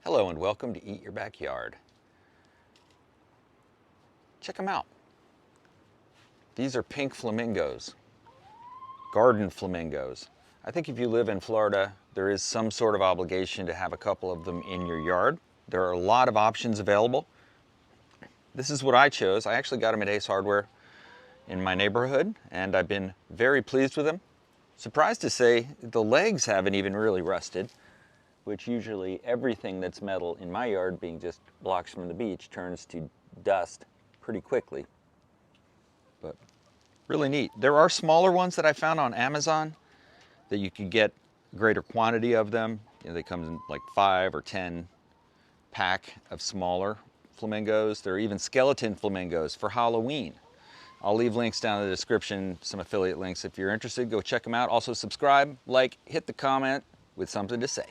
Hello and welcome to Eat Your Backyard. Check them out. These are pink flamingos, garden flamingos. I think if you live in Florida, there is some sort of obligation to have a couple of them in your yard. There are a lot of options available. This is what I chose. I actually got them at Ace Hardware in my neighborhood, and I've been very pleased with them. Surprised to say the legs haven't even really rusted, which usually everything that's metal in my yard, being just blocks from the beach, turns to dust pretty quickly. But really neat. There are smaller ones that I found on Amazon that you can get greater quantity of them. You know, they come in like 5 or 10 pack of smaller flamingos. There are even skeleton flamingos for Halloween. I'll leave links down in the description, some affiliate links if you're interested. Go check them out. Also subscribe, like, hit the comment with something to say.